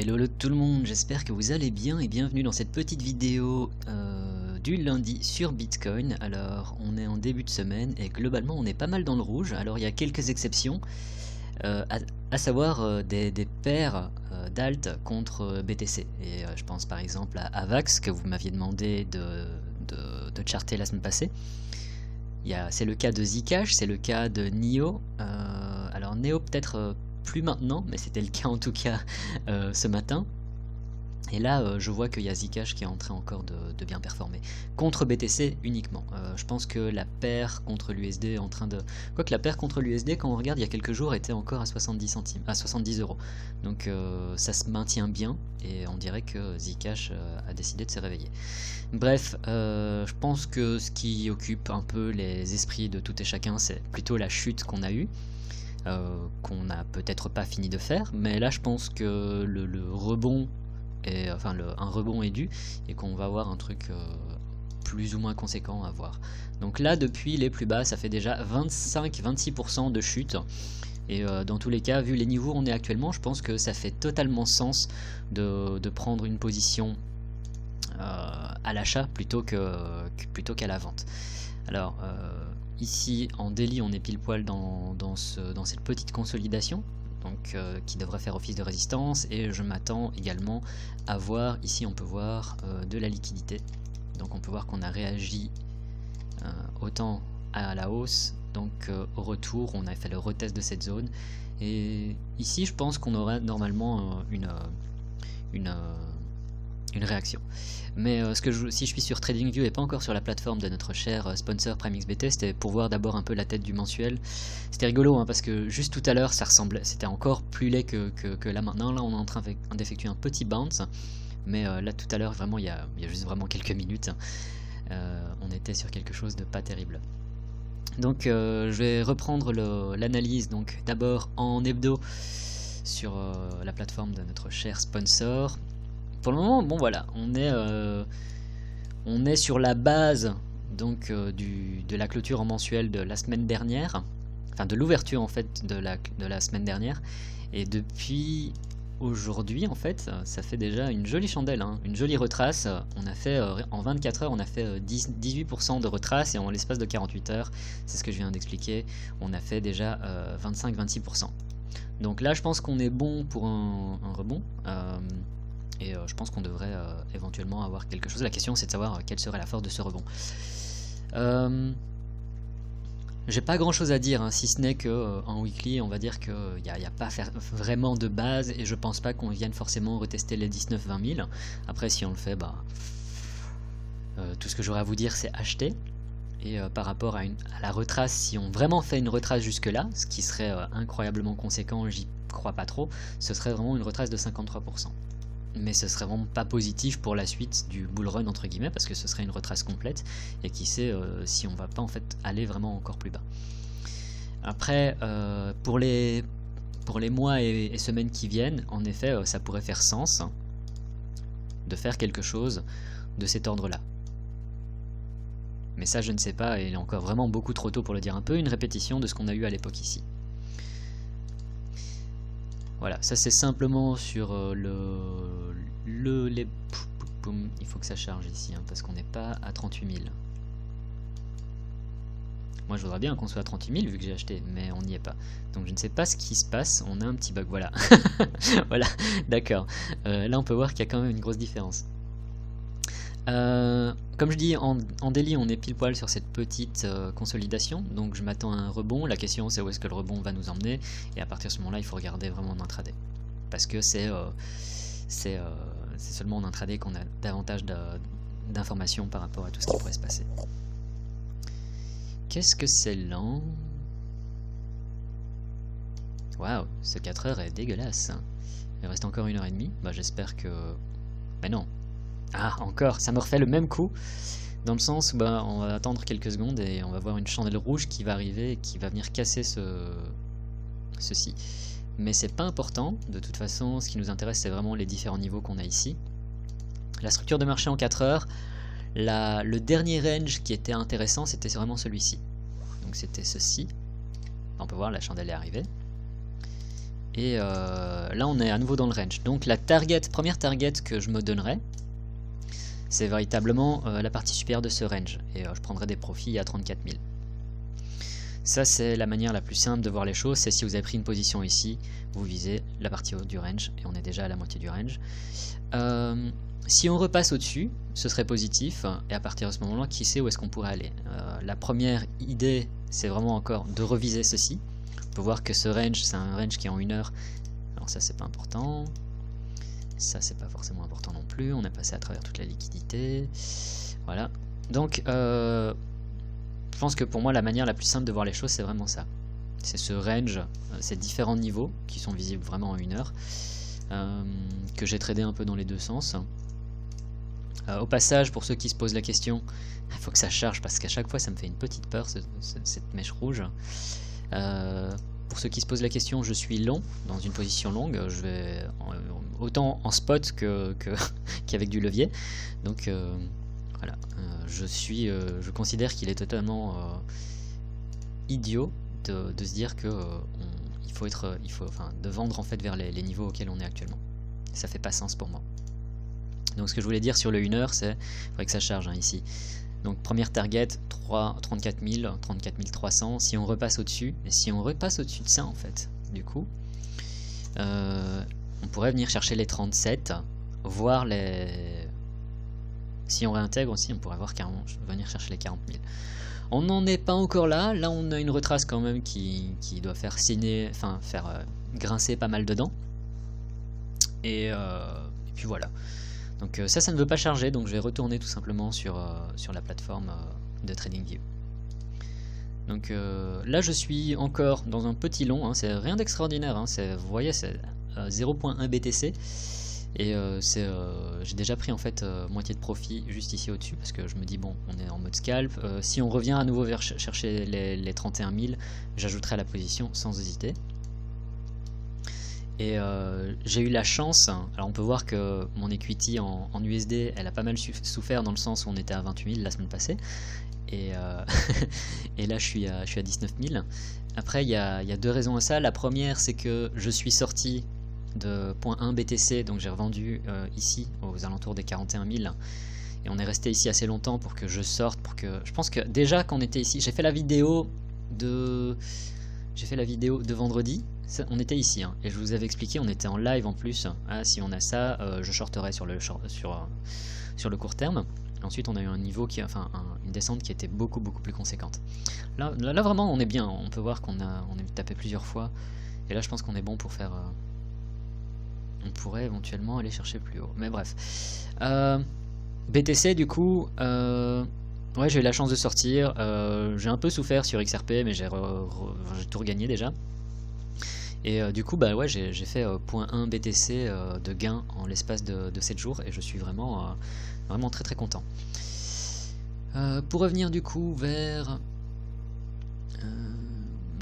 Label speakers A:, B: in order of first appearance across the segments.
A: Hello tout le monde, j'espère que vous allez bien et bienvenue dans cette petite vidéo du lundi sur Bitcoin. Alors on est en début de semaine et globalement on est pas mal dans le rouge. Alors il y a quelques exceptions, à savoir des paires d'alt contre BTC. Et je pense par exemple à Avax que vous m'aviez demandé de charter la semaine passée. C'est le cas de Zcash, c'est le cas de NIO. Alors NEO peut-être plus maintenant, mais c'était le cas en tout cas ce matin. Et là, je vois qu'il y a Zcash qui est en train encore de bien performer. Contre BTC uniquement. Je pense que la paire contre l'USD est en train de... Quoique la paire contre l'USD, quand on regarde il y a quelques jours, était encore à 70 centimes, à 70 euros. Donc ça se maintient bien, et on dirait que Zcash a décidé de se réveiller. Bref, je pense que ce qui occupe un peu les esprits de tout et chacun, c'est plutôt la chute qu'on a eue. Qu'on n'a peut-être pas fini de faire, mais là je pense que le rebond est, enfin un rebond est dû et qu'on va avoir un truc plus ou moins conséquent à voir. Donc là depuis les plus bas ça fait déjà 25-26% de chute et dans tous les cas vu les niveaux où on est actuellement je pense que ça fait totalement sens de prendre une position à l'achat plutôt qu'à la vente. Alors ici en daily on est pile poil dans cette petite consolidation donc, qui devrait faire office de résistance, et je m'attends également à voir, ici on peut voir de la liquidité, donc on peut voir qu'on a réagi autant à la hausse, donc au retour on a fait le retest de cette zone, et ici je pense qu'on aura normalement une réaction. Mais si je suis sur TradingView et pas encore sur la plateforme de notre cher sponsor PrimeXBT, c'était pour voir d'abord un peu la tête du mensuel. C'était rigolo hein, parce que juste tout à l'heure ça ressemblait, c'était encore plus laid que là maintenant. Là on est en train d'effectuer un petit bounce, mais là tout à l'heure vraiment il y a juste vraiment quelques minutes, on était sur quelque chose de pas terrible. Donc je vais reprendre l'analyse, donc d'abord en hebdo sur la plateforme de notre cher sponsor. Pour le moment, bon voilà, on est sur la base donc de la clôture en mensuel de la semaine dernière, enfin de l'ouverture en fait de la semaine dernière, et depuis aujourd'hui en fait, ça fait déjà une jolie chandelle, hein, une jolie retrace. On a fait en 24 heures, on a fait 18% de retrace, et en l'espace de 48 heures, c'est ce que je viens d'expliquer, on a fait déjà 25-26%. Donc là, je pense qu'on est bon pour un rebond. Et je pense qu'on devrait éventuellement avoir quelque chose. La question c'est de savoir quelle serait la force de ce rebond. J'ai pas grand chose à dire, hein, si ce n'est qu'en weekly on va dire qu'il n'y a pas vraiment de base, et je pense pas qu'on vienne forcément retester les 19-20 000. Après si on le fait, bah, tout ce que j'aurais à vous dire c'est acheter. Et par rapport à la retrace, si on vraiment fait une retrace jusque là, ce qui serait incroyablement conséquent, j'y crois pas trop, ce serait vraiment une retrace de 53%. Mais ce serait vraiment pas positif pour la suite du bull run entre guillemets, parce que ce serait une retrace complète, et qui sait si on va pas en fait aller vraiment encore plus bas. Après pour les mois et semaines qui viennent, en effet ça pourrait faire sens de faire quelque chose de cet ordre là. Mais ça je ne sais pas, et il est encore vraiment beaucoup trop tôt pour le dire. Un peu une répétition de ce qu'on a eu à l'époque ici. Voilà, ça c'est simplement sur il faut que ça charge ici, hein, parce qu'on n'est pas à 38 000. Moi je voudrais bien qu'on soit à 38 000 vu que j'ai acheté, mais on n'y est pas. Donc je ne sais pas ce qui se passe, on a un petit bug, voilà. Voilà, d'accord. Là on peut voir qu'il y a quand même une grosse différence. Comme je dis, en daily on est pile poil sur cette petite consolidation, donc je m'attends à un rebond. La question c'est où est-ce que le rebond va nous emmener, et à partir de ce moment là il faut regarder vraiment en intraday, parce que c'est seulement en intraday qu'on a davantage d'informations par rapport à tout ce qui pourrait se passer. Qu'est-ce que c'est lent? Waouh, ce 4 heures est dégueulasse. Il reste encore 1h30, bah j'espère que... Mais non. Ah, encore, ça me refait le même coup, dans le sens où bah, on va attendre quelques secondes et on va voir une chandelle rouge qui va arriver et qui va venir casser ceci. Mais c'est pas important, de toute façon, ce qui nous intéresse c'est vraiment les différents niveaux qu'on a ici. La structure de marché en 4 heures, le dernier range qui était intéressant c'était vraiment celui-ci. Donc c'était ceci, on peut voir la chandelle est arrivée. Et là on est à nouveau dans le range. Donc la première target que je me donnerai, c'est véritablement la partie supérieure de ce range. Et je prendrai des profits à 34 000. Ça c'est la manière la plus simple de voir les choses, c'est si vous avez pris une position ici, vous visez la partie haute du range, et on est déjà à la moitié du range. Si on repasse au-dessus, ce serait positif, et à partir de ce moment-là, qui sait où est-ce qu'on pourrait aller. La première idée, c'est vraiment encore de reviser ceci. On peut voir que ce range, c'est un range qui est en 1 heure, alors ça c'est pas important, ça c'est pas forcément important non plus, on est passé à travers toute la liquidité, voilà. Donc, je pense que pour moi la manière la plus simple de voir les choses c'est vraiment ça. C'est ce range, ces différents niveaux qui sont visibles vraiment en 1 heure, que j'ai tradé un peu dans les deux sens. Au passage, pour ceux qui se posent la question, il faut que ça charge parce qu'à chaque fois ça me fait une petite peur cette mèche rouge. Pour ceux qui se posent la question, je suis long, dans une position longue, je vais autant en spot qu'avec du levier. Donc voilà, je considère qu'il est totalement idiot de se dire que il faut de vendre en fait vers les niveaux auxquels on est actuellement. Ça fait pas sens pour moi. Donc ce que je voulais dire sur le 1 heure, c'est il faudrait que ça charge ici. Donc première target 34 000, 34 300. Si on repasse au-dessus, et si on repasse au-dessus de ça en fait, du coup, on pourrait venir chercher les 37, voir les. Si on réintègre aussi, on pourrait venir chercher les 40 000. On n'en est pas encore là. Là, on a une retrace quand même qui doit faire signer, enfin faire grincer pas mal dedans. Et puis voilà. Donc ça ne veut pas charger, donc je vais retourner tout simplement sur la plateforme de TradingView. Donc là, je suis encore dans un petit long. Hein, c'est rien d'extraordinaire. Hein, vous voyez, c'est 0.1 BTC. Et j'ai déjà pris en fait moitié de profit juste ici au-dessus parce que je me dis bon, on est en mode scalp. Si on revient à nouveau vers chercher les 31 000, j'ajouterai à la position sans hésiter. Et j'ai eu la chance, alors on peut voir que mon equity en USD, elle a pas mal souffert dans le sens où on était à 28 000 la semaine passée. Et, et là je suis à 19 000. Après il y a deux raisons à ça. La première c'est que je suis sorti de 0.1 BTC, donc j'ai revendu ici aux alentours des 41 000 et on est resté ici assez longtemps pour que je sorte, je pense que déjà quand on était ici, j'ai fait la vidéo de vendredi, on était ici hein, et je vous avais expliqué, on était en live en plus. Ah, si on a ça, je shorterai sur le court terme. Ensuite on a eu un niveau une descente qui était beaucoup plus conséquente. Là vraiment on est bien, on peut voir qu'on est tapé plusieurs fois et là je pense qu'on est bon pour faire on pourrait éventuellement aller chercher plus haut, mais bref. BTC du coup, ouais, j'ai eu la chance de sortir. J'ai un peu souffert sur XRP, mais j'ai tout regagné déjà. Et du coup, bah ouais, j'ai fait 0.1 BTC de gain en l'espace de 7 jours, et je suis vraiment très content. Pour revenir du coup vers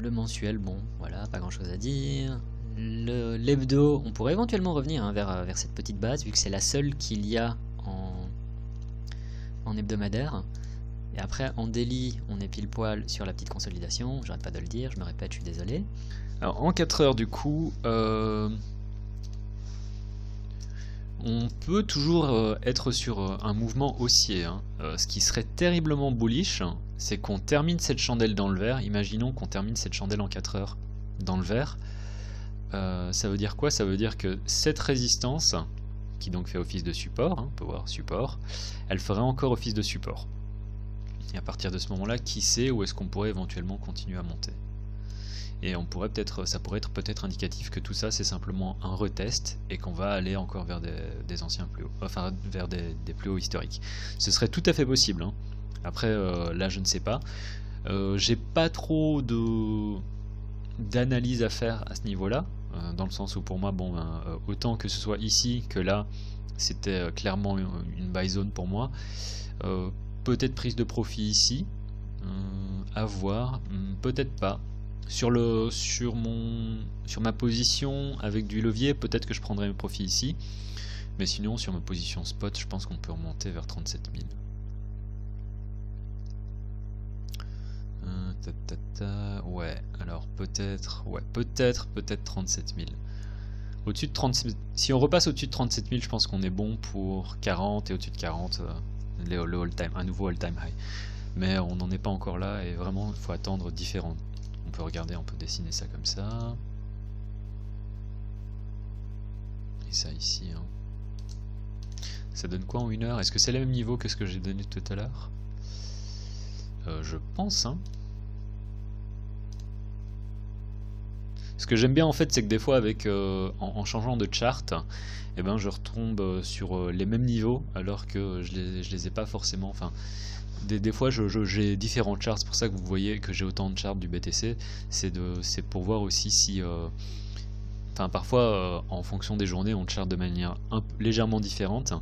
A: le mensuel, bon, voilà, pas grand chose à dire. L'hebdo, on pourrait éventuellement revenir hein, vers cette petite base, vu que c'est la seule qu'il y a en hebdomadaire. Et après, en daily, on est pile poil sur la petite consolidation, j'arrête pas de le dire, je me répète, je suis désolé.
B: Alors, en 4 heures, du coup, on peut toujours être sur un mouvement haussier. Hein. Ce qui serait terriblement bullish, c'est qu'on termine cette chandelle dans le vert. Imaginons qu'on termine cette chandelle en 4 heures dans le vert. Ça veut dire quoi? Ça veut dire que cette résistance, qui donc fait office de support, hein, on peut voir support, elle ferait encore office de support. Et à partir de ce moment-là, qui sait où est-ce qu'on pourrait éventuellement continuer à monter? Et ça pourrait être peut-être indicatif que tout ça c'est simplement un retest et qu'on va aller encore vers des anciens plus hauts, enfin vers des plus hauts historiques. Ce serait tout à fait possible. Hein. Après, là je ne sais pas. J'ai pas trop d'analyse à faire à ce niveau-là. Dans le sens où pour moi, bon, autant que ce soit ici que là, c'était clairement une buy zone pour moi. Peut-être prise de profit ici, à voir, peut-être pas. Sur ma position avec du levier, peut-être que je prendrai mes profits ici, mais sinon sur ma position spot, je pense qu'on peut remonter vers 37 000. Ouais, alors peut-être 37 000. Au-dessus de 37, si on repasse au-dessus de 37 000, je pense qu'on est bon pour 40 et au-dessus de 40, le all-time, un nouveau all-time high. Mais on n'en est pas encore là et vraiment il faut attendre différents. On peut regarder, on peut dessiner ça comme ça. Et ça ici. Hein. Ça donne quoi en 1 heure? Est-ce que c'est le même niveau que ce que j'ai donné tout à l'heure? Je pense. Hein. Ce que j'aime bien en fait, c'est que des fois avec en changeant de chart, eh ben, je retombe sur les mêmes niveaux alors que je les ai pas forcément. Enfin, des fois j'ai différents charts, c'est pour ça que vous voyez que j'ai autant de charts du BTC. C'est pour voir aussi si. Enfin, parfois, en fonction des journées, on charte de manière légèrement différente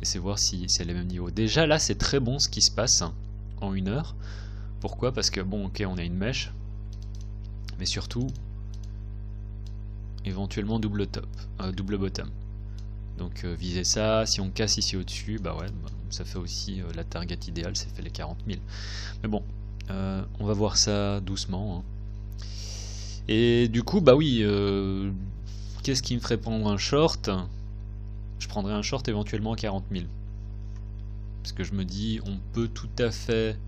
B: et c'est voir si c'est les mêmes niveaux. Déjà là, c'est très bon ce qui se passe en 1 heure. Pourquoi? Parce que bon, ok, on a une mèche, mais surtout. Éventuellement double bottom. Donc viser ça, si on casse ici au-dessus, bah ouais, ça fait aussi la target idéale, ça fait les 40 000. Mais bon, on va voir ça doucement. Hein. Et du coup, bah oui, qu'est-ce qui me ferait prendre un short? Je prendrais un short éventuellement à 40 000. Parce que je me dis, on peut tout à fait...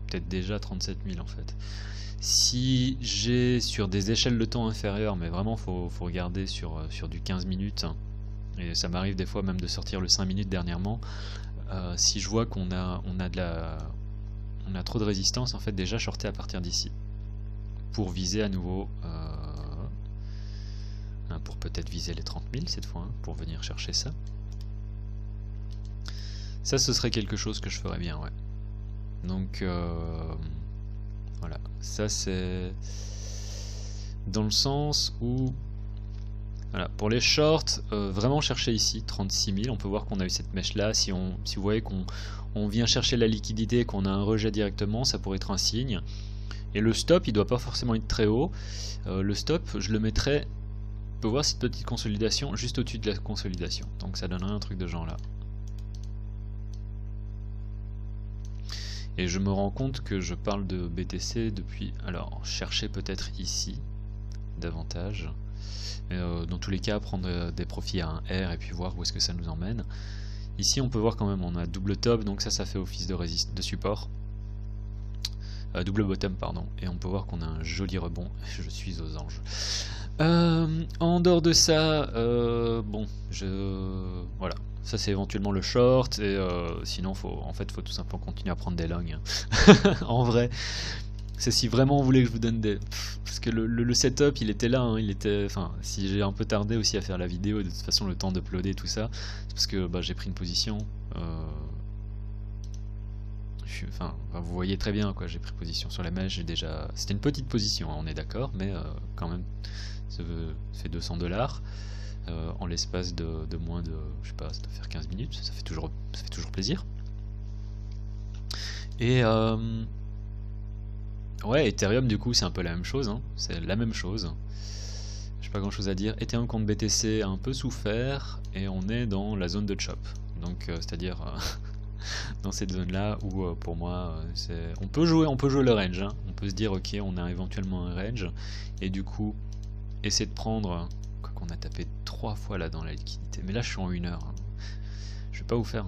B: Peut-être déjà 37 000 en fait. Si j'ai sur des échelles de temps inférieures, mais vraiment faut regarder sur du 15 minutes, et ça m'arrive des fois même de sortir le 5 minutes dernièrement, si je vois qu'on a trop de résistance, en fait déjà shorter à partir d'ici. Pour viser à nouveau, pour peut-être viser les 30 000 cette fois, hein, pour venir chercher ça. Ça ce serait quelque chose que je ferais bien, ouais. Donc voilà, ça c'est dans le sens où voilà, pour les shorts, vraiment chercher ici 36 000, on peut voir qu'on a eu cette mèche là, si vous voyez qu'on vient chercher la liquidité et qu'on a un rejet directement, ça pourrait être un signe. Et le stop, il doit pas forcément être très haut, le stop je le mettrais, on peut voir cette petite consolidation juste au-dessus de la consolidation, donc ça donnerait un truc de genre là. Et je me rends compte que je parle de BTC depuis... Alors, chercher peut-être ici, davantage. Dans tous les cas, prendre des profits à un R et puis voir où est-ce que ça nous emmène. Ici, on peut voir quand même, on a double top, donc ça fait office de support. Double bottom, pardon. Et on peut voir qu'on a un joli rebond. Je suis aux anges. En dehors de ça, bon, voilà. Ça c'est éventuellement le short et sinon faut tout simplement continuer à prendre des longs. Hein. En vrai, c'est si vraiment on voulait que je vous donne des... Parce que le setup il était là, hein, enfin si j'ai un peu tardé aussi à faire la vidéo, de toute façon le temps d'uploader tout ça, c'est parce que bah, j'ai pris une position. Enfin, vous voyez très bien quoi, j'ai pris position sur la mèche, j'ai déjà... C'était une petite position, hein, on est d'accord, mais quand même ça fait $200. En l'espace de moins de, je sais pas, ça doit faire 15 minutes, ça fait toujours plaisir. Et ouais, Ethereum du coup c'est un peu la même chose, hein. C'est la même chose. J'ai pas grand chose à dire. Ethereum contre BTC a un peu souffert et on est dans la zone de chop. Donc c'est-à-dire dans cette zone là où pour moi on peut jouer le range, hein. On peut se dire ok on a éventuellement un range et du coup essayer de prendre... On a tapé 3 fois là dans la liquidité, mais là je suis en 1 heure. Hein. Je vais pas vous faire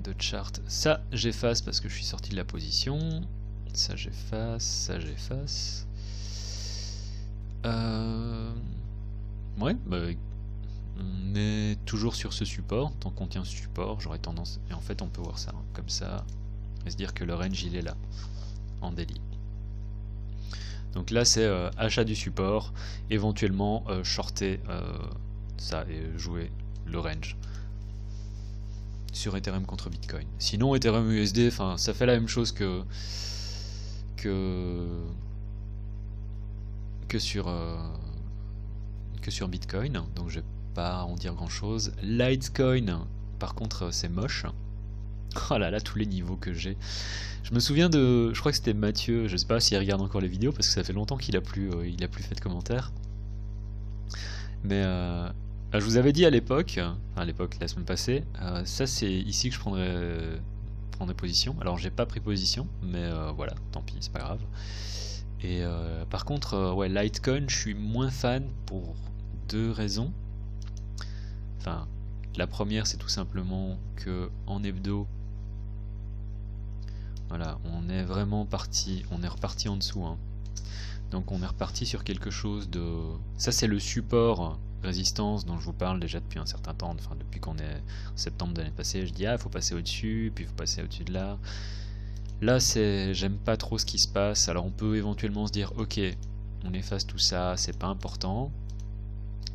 B: de chart. Ça j'efface parce que je suis sorti de la position. Ça j'efface, ça j'efface. Ouais, bah, on est toujours sur ce support. Tant qu'on tient ce support, j'aurais tendance. Et en fait, on peut voir ça hein, comme ça et se dire que le range il est là en daily. Donc là c'est achat du support, éventuellement shorter ça et jouer le range sur Ethereum contre Bitcoin. Sinon Ethereum USD, enfin ça fait la même chose que sur Bitcoin, donc je vais pas en dire grand chose. Litecoin par contre c'est moche. Oh là là, tous les niveaux que j'ai. Je me souviens de... Je crois que c'était Mathieu, je sais pas s'il regarde encore les vidéos, parce que ça fait longtemps qu'il a plus fait de commentaires. Mais Je vous avais dit à l'époque, la semaine passée, ça c'est ici que je prendrais position. Alors j'ai pas pris position, mais voilà, tant pis, c'est pas grave. Et par contre, ouais, Litecoin, je suis moins fan pour deux raisons. Enfin, la première, c'est tout simplement que en hebdo, voilà, on est reparti en dessous, hein. Donc on est reparti sur quelque chose de... Ça c'est le support résistance dont je vous parle déjà depuis un certain temps, enfin depuis qu'on est en septembre de l'année passée, je dis ah il faut passer au-dessus, puis il faut passer au-dessus de là. Là j'aime pas trop ce qui se passe, alors on peut éventuellement se dire ok, on efface tout ça, c'est pas important.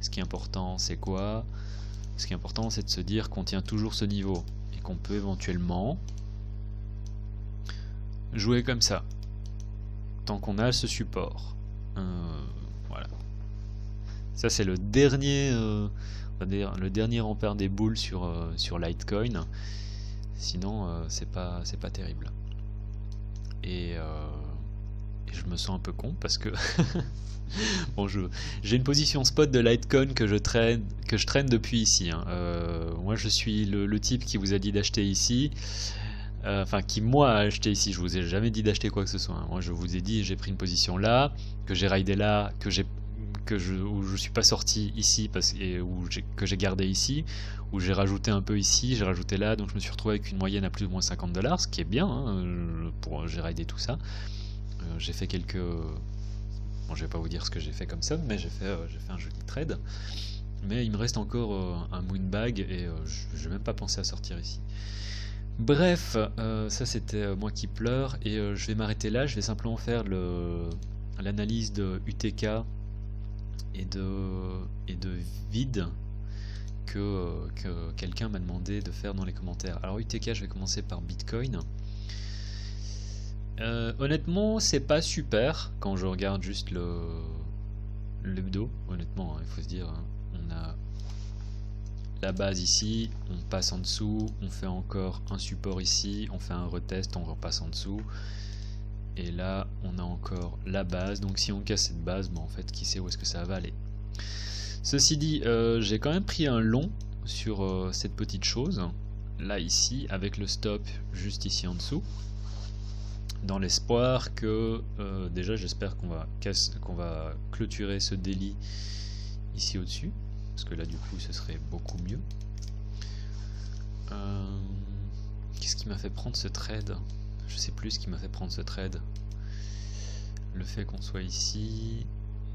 B: Ce qui est important c'est quoi? Ce qui est important c'est de se dire qu'on tient toujours ce niveau et qu'on peut éventuellement jouer comme ça tant qu'on a ce support. Voilà. Ça c'est le dernier, on va dire, le dernier rempart des boules sur Litecoin. Sinon c'est pas terrible. Et je me sens un peu con parce que bon, j'ai une position spot de Litecoin que je traîne depuis ici, hein. Moi je suis le type qui vous a dit d'acheter ici. Enfin, qui moi a acheté ici, je vous ai jamais dit d'acheter quoi que ce soit, hein. Moi je vous ai dit, j'ai pris une position là, que j'ai raidé là, où je suis pas sorti ici que j'ai gardé ici, où j'ai rajouté un peu ici, j'ai rajouté là, donc je me suis retrouvé avec une moyenne à plus ou moins 50 $, ce qui est bien, hein, j'ai raidé tout ça. J'ai fait quelques... Bon, je vais pas vous dire ce que j'ai fait comme ça, mais j'ai fait un joli trade. Mais il me reste encore un moonbag et je n'ai même pas pensé à sortir ici. Bref, ça c'était moi qui pleure et je vais m'arrêter là, je vais simplement faire l'analyse de UTK et de vide que quelqu'un m'a demandé de faire dans les commentaires. Alors UTK, je vais commencer par Bitcoin. Honnêtement, c'est pas super quand je regarde juste l'hebdo, honnêtement, hein, il faut se dire, hein, on a la base ici, on passe en dessous, on fait encore un support ici, on fait un retest, on repasse en dessous, et là on a encore la base. Donc si on casse cette base, en fait qui sait où est-ce que ça va aller. Ceci dit, j'ai quand même pris un long sur cette petite chose là ici, avec le stop juste ici en dessous, dans l'espoir que déjà j'espère qu'on va clôturer ce délit ici au-dessus, parce que là du coup ce serait beaucoup mieux. Qu'est-ce qui m'a fait prendre ce trade? Je sais plus ce qui m'a fait prendre ce trade. Le fait qu'on soit ici,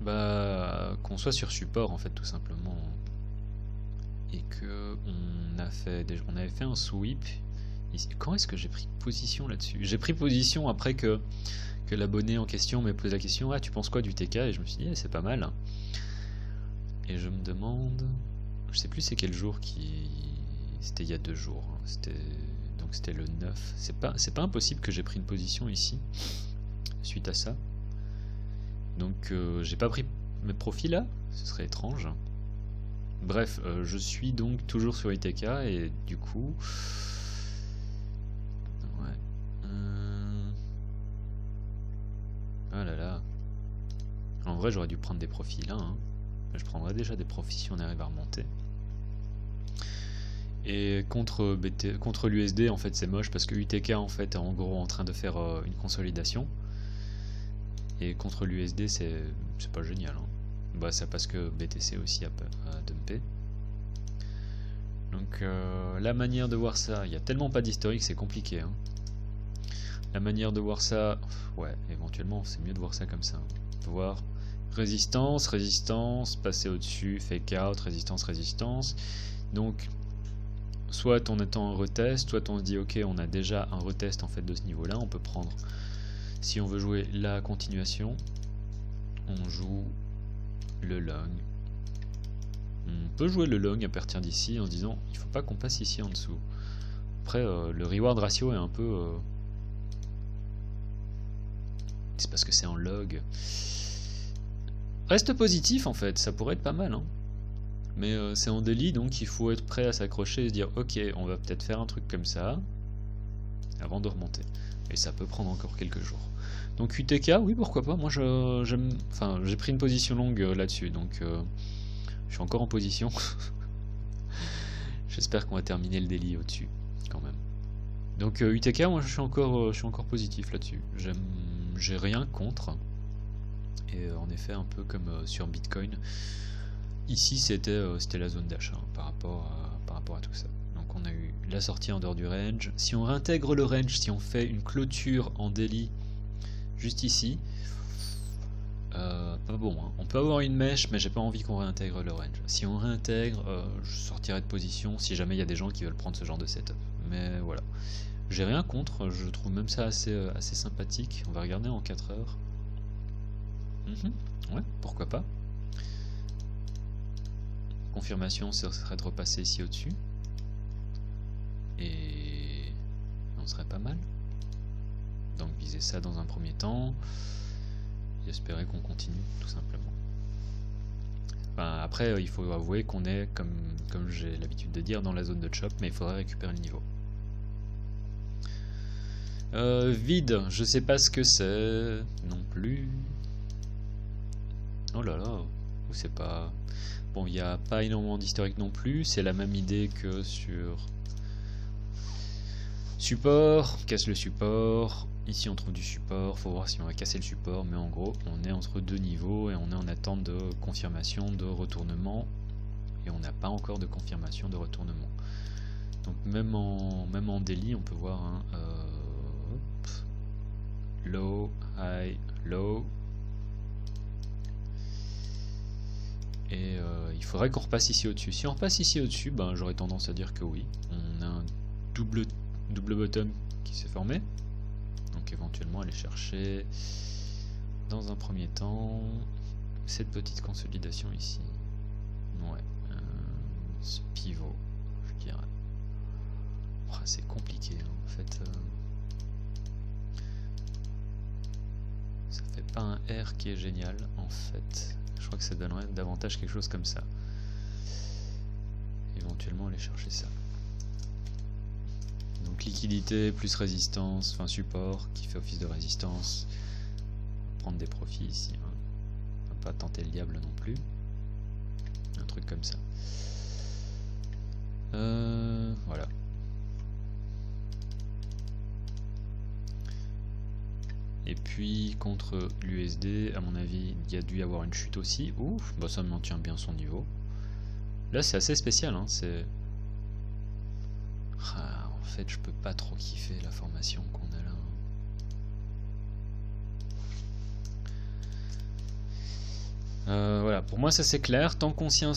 B: qu'on soit sur support en fait tout simplement, et que on avait fait un sweep ici. Quand est-ce que j'ai pris position là-dessus? J'ai pris position après que l'abonné en question m'ait posé la question, ah tu penses quoi du TK, et je me suis dit c'est pas mal. Et je me demande, je sais plus c'est quel jour c'était il y a 2 jours, hein. Donc c'était le 9. C'est pas impossible que j'ai pris une position ici suite à ça. Donc j'ai pas pris mes profits là, ce serait étrange. Bref, je suis donc toujours sur ITK et du coup ouais. Ah là là. En vrai j'aurais dû prendre des profits là, hein. Je prendrai déjà des profits si on arrive à remonter. Et contre l'USD en fait c'est moche parce que UTK en fait est en gros en train de faire une consolidation, et contre l'USD c'est pas génial, hein. C'est parce que BTC aussi a dumpé. Donc la manière de voir ça, il n'y a tellement pas d'historique, c'est compliqué, hein. La manière de voir ça, ouais, éventuellement c'est mieux de voir ça comme ça, hein. On peut voir résistance, résistance, passer au-dessus, fake out, résistance, résistance. Donc soit on attend un retest, soit on se dit ok on a déjà un retest en fait de ce niveau là, on peut prendre, si on veut jouer la continuation, on joue le long. On peut jouer le long à partir d'ici en se disant il faut pas qu'on passe ici en dessous. Après le reward ratio est un peu c'est parce que c'est en log. Reste positif en fait, ça pourrait être pas mal, hein. Mais c'est en délit, donc il faut être prêt à s'accrocher et se dire ok on va peut-être faire un truc comme ça avant de remonter, et ça peut prendre encore quelques jours. Donc UTK, oui pourquoi pas, moi j'ai pris une position longue là-dessus, donc Je suis encore en position. J'espère qu'on va terminer le daily au-dessus, quand même. Donc UTK, moi je suis encore positif là-dessus. J'ai rien contre. Et en effet, un peu comme sur Bitcoin, ici c'était la zone d'achat par rapport à tout ça. Donc on a eu la sortie en dehors du range. Si on réintègre le range, si on fait une clôture en daily juste ici, pas bon, hein. On peut avoir une mèche, mais j'ai pas envie qu'on réintègre le range. Si on réintègre, je sortirai de position si jamais il y a des gens qui veulent prendre ce genre de setup. Mais voilà, j'ai rien contre, je trouve même ça assez sympathique. On va regarder en 4 heures. Ouais, pourquoi pas. Confirmation, ce serait de repasser ici au-dessus. Et on serait pas mal. Donc viser ça dans un premier temps. Et espérer qu'on continue, tout simplement. Enfin, après, il faut avouer qu'on est, comme j'ai l'habitude de dire, dans la zone de chop, mais il faudrait récupérer le niveau. Vide, je sais pas ce que c'est non plus. Oh là là, c'est pas... Bon, il n'y a pas énormément d'historique non plus, c'est la même idée que sur support, casse le support, ici on trouve du support, faut voir si on va casser le support, mais en gros on est entre deux niveaux et on est en attente de confirmation de retournement, et on n'a pas encore de confirmation de retournement. Donc même en daily on peut voir un low, high, low. Et il faudrait qu'on repasse ici au-dessus. Si on repasse ici au-dessus, ben, j'aurais tendance à dire que oui. On a un double bottom qui s'est formé. Donc éventuellement aller chercher dans un premier temps cette petite consolidation ici. Ouais. Ce pivot, je dirais. Oh, c'est compliqué hein. En fait. Ça fait pas un R qui est génial en fait. Je crois que ça donnerait davantage quelque chose comme ça. Éventuellement aller chercher ça. Donc liquidité plus résistance, enfin support qui fait office de résistance. Prendre des profits ici. Hein. On va pas tenter le diable non plus. Un truc comme ça. Voilà. Et puis contre l'USD, à mon avis, il y a dû y avoir une chute aussi. Ouf, bah ça maintient bien son niveau. Là, c'est assez spécial. Hein, c'est... Ah, en fait, je peux pas trop kiffer la formation qu'on a là. Voilà, pour moi, ça c'est clair. Tant qu'on tient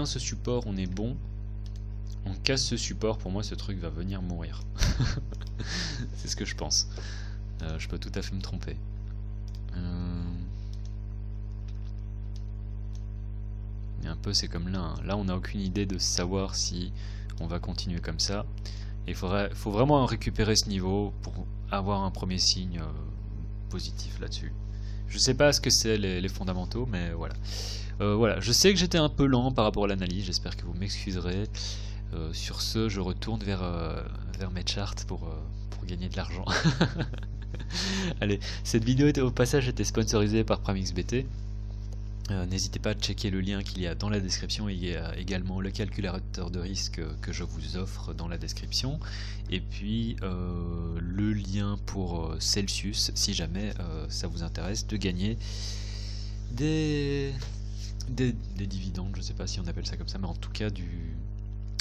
B: ce support, on est bon. On casse ce support, pour moi, ce truc va venir mourir. C'est ce que je pense. Je peux tout à fait me tromper. Et un peu c'est comme là. Hein. Là on n'a aucune idée de savoir si on va continuer comme ça. Il faut vraiment récupérer ce niveau pour avoir un premier signe positif là-dessus. Je sais pas ce que c'est les fondamentaux, mais voilà. Voilà. Je sais que j'étais un peu lent par rapport à l'analyse, j'espère que vous m'excuserez. Sur ce, je retourne vers mes charts pour gagner de l'argent. Allez, cette vidéo au passage était sponsorisée par PrimeXBT. N'hésitez pas à checker le lien qu'il y a dans la description. Il y a également le calculateur de risque que je vous offre dans la description. Et puis le lien pour Celsius, si jamais ça vous intéresse de gagner des dividendes. Je ne sais pas si on appelle ça comme ça, mais en tout cas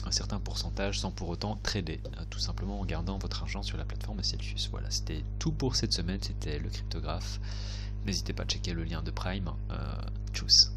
B: un certain pourcentage sans pour autant trader, tout simplement en gardant votre argent sur la plateforme Celsius. Voilà, c'était tout pour cette semaine, c'était le cryptographe. N'hésitez pas à checker le lien de Prime. Tchuss.